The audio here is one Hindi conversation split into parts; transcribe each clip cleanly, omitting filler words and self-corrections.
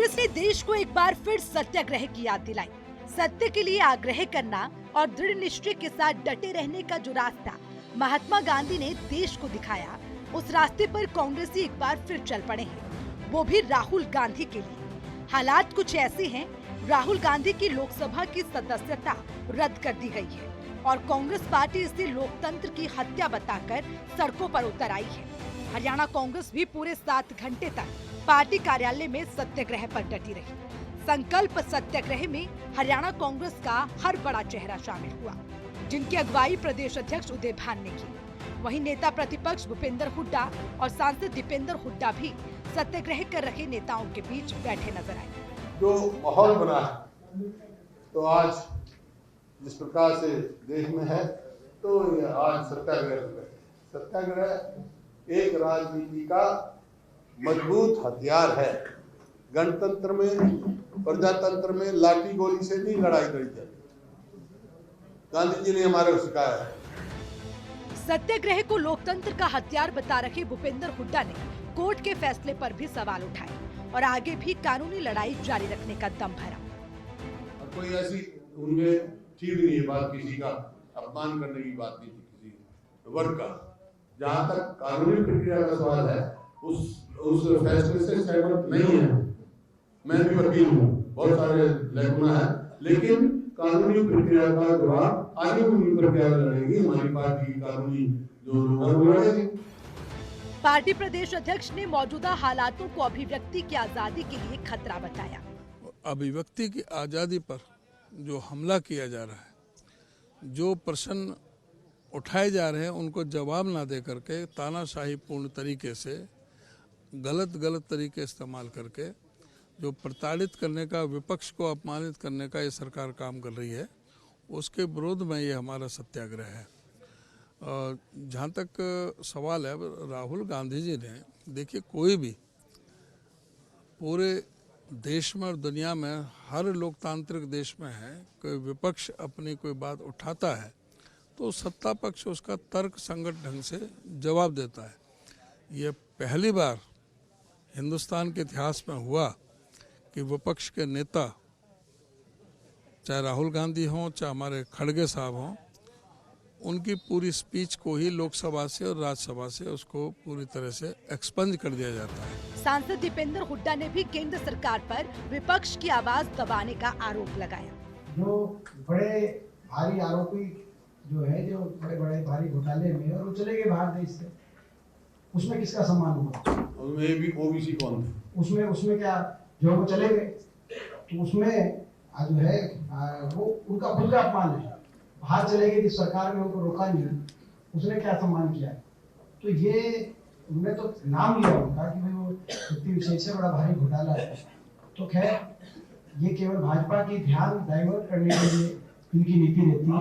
कांग्रेस ने देश को एक बार फिर सत्याग्रह की याद दिलाई। सत्य के लिए आग्रह करना और दृढ़ निश्चय के साथ डटे रहने का जो रास्ता महात्मा गांधी ने देश को दिखाया, उस रास्ते पर कांग्रेसी एक बार फिर चल पड़े हैं, वो भी राहुल गांधी के लिए। हालात कुछ ऐसे हैं, राहुल गांधी की लोकसभा की सदस्यता रद्द कर दी गई है और कांग्रेस पार्टी इसे लोकतंत्र की हत्या बताकर सड़कों पर उतर आई है। हरियाणा कांग्रेस भी पूरे 7 घंटे तक पार्टी कार्यालय में सत्याग्रह पर डटी रही। संकल्प सत्याग्रह में हरियाणा कांग्रेस का हर बड़ा चेहरा शामिल हुआ, जिनकी अगुवाई प्रदेश अध्यक्ष उदय भान ने की। वहीं नेता प्रतिपक्ष भूपेंद्र हुड्डा और सांसद दीपेंद्र हुड्डा भी सत्याग्रह कर रहे नेताओं के बीच बैठे नजर आए। जो माहौल बना है, तो आज जिस प्रकार से देश में है, तो आज सत्याग्रह एक राजनीति का मजबूत हथियार है। गणतंत्र में, प्रजातंत्र में लाठी गोली से नहीं लड़ाई लड़ी जाती। गांधी जी ने हमारे को सिखाया है। सत्याग्रह को लोकतंत्र का हथियार बता रखे भूपेंद्र हुड्डा ने कोर्ट के फैसले पर भी सवाल उठाए और आगे भी कानूनी लड़ाई जारी रखने का दम भरा। और कोई ऐसी उनमें ठीक नहीं है बात, किसी का अपमान करने की बात नहीं थी किसी वर्ग का। जहाँ तक कानूनी प्रक्रिया का सवाल है, उस फैसले से सहमत नहीं है। मैं भी वकील हूँ, बहुत सारे लेखना है, लेकिन कानूनी प्रक्रिया का जवाब आगे भी प्रक्रिया लड़ेगी। हमारी पार्टी की कानूनी जो लड़ेगी। पार्टी प्रदेश अध्यक्ष ने मौजूदा हालातों को अभिव्यक्ति की आजादी के लिए खतरा बताया। अभिव्यक्ति की आजादी पर जो हमला किया जा रहा है, जो प्रश्न उठाए जा रहे हैं, उनको जवाब ना दे करके तानाशाही पूर्ण तरीके से गलत तरीके इस्तेमाल करके जो प्रताड़ित करने का, विपक्ष को अपमानित करने का ये सरकार काम कर रही है, उसके विरोध में ये हमारा सत्याग्रह है। जहाँ तक सवाल है राहुल गांधी जी ने, देखिए कोई भी पूरे देश में और दुनिया में हर लोकतांत्रिक देश में है, कोई विपक्ष अपनी कोई बात उठाता है तो सत्ता पक्ष उसका तर्क संगत ढंग से जवाब देता है। ये पहली बार हिंदुस्तान के इतिहास में हुआ कि विपक्ष के नेता, चाहे राहुल गांधी हों चाहे हमारे खड़गे साहब हों, उनकी पूरी स्पीच को ही लोकसभा से और राज्यसभा से उसको पूरी तरह से एक्सपंज कर दिया जाता है। सांसद दीपेंद्र हुड्डा ने भी केंद्र सरकार पर विपक्ष की आवाज दबाने का आरोप लगाया। जो बड़े भारी आरोपी जो है, जो बड़े भारी घोटाले में, और वो चले गए बाहर देश से, उसमें किसका सम्मान हुआ? उसमें भी ओबीसी कौन थे? उसमें क्या, जो वो चले गए तो उसमें जो है वो उनका खुद का अपमान है। बाहर चले गए कि सरकार ने उनको रोका नहीं, उसने क्या सम्मान किया? तो ये उन्होंने तो नाम लिया उनका कि भाई वो व्यक्ति विशेष से बड़ा भारी घोटाला है। तो खैर, ये केवल भाजपा की ध्यान डाइवर्ट करने के लिए इनकी नीति रहती है,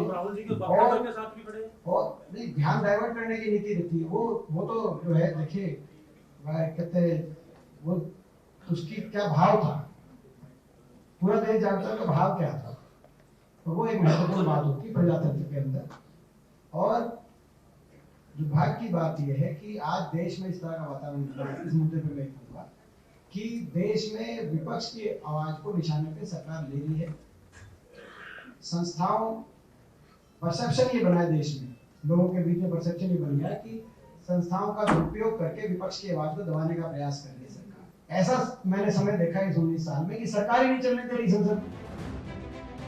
और नहीं, ध्यान डाइवर्ट करने की नीति रहती है। वो तो जो है, देखिए कहते वो उसकी क्या भाव था, पूरा देश जानता है भाव क्या था, तो वो एक महत्वपूर्ण बात होती है प्रजातंत्र के अंदर। और दुर्भाग्य की बात यह है कि आज देश में इस तरह का वातावरण, इस मुद्दे पर मैं कहूँगा कि देश में विपक्ष की आवाज को निशाने पे सरकार ले रही है। संस्थाओं, परसेप्शन ये बना है देश में, लोगों के बीच में परसेप्शन ये बन गया कि संस्थाओं का दुरुपयोग करके विपक्ष की आवाज को दबाने का प्रयास कर रही है सरकार। ऐसा मैंने समय देखा है इस 19 साल में कि सरकार ही नहीं चलने दे रही संसद।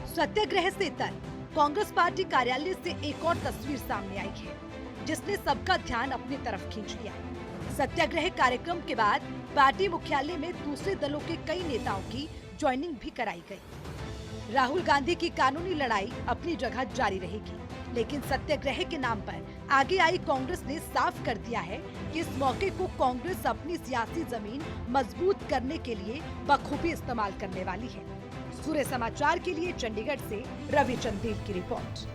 सत्याग्रह से तर कांग्रेस पार्टी कार्यालय से एक और तस्वीर सामने आई है, जिसने सबका ध्यान अपनी तरफ खींच लिया। सत्याग्रह कार्यक्रम के बाद पार्टी मुख्यालय में दूसरे दलों के कई नेताओं की ज्वाइनिंग भी कराई गई। राहुल गांधी की कानूनी लड़ाई अपनी जगह जारी रहेगी, लेकिन सत्याग्रह के नाम पर आगे आई कांग्रेस ने साफ कर दिया है कि इस मौके को कांग्रेस अपनी सियासी जमीन मजबूत करने के लिए बखूबी इस्तेमाल करने वाली है। सूर्य समाचार के लिए चंडीगढ़ से रवि चंदेल की रिपोर्ट।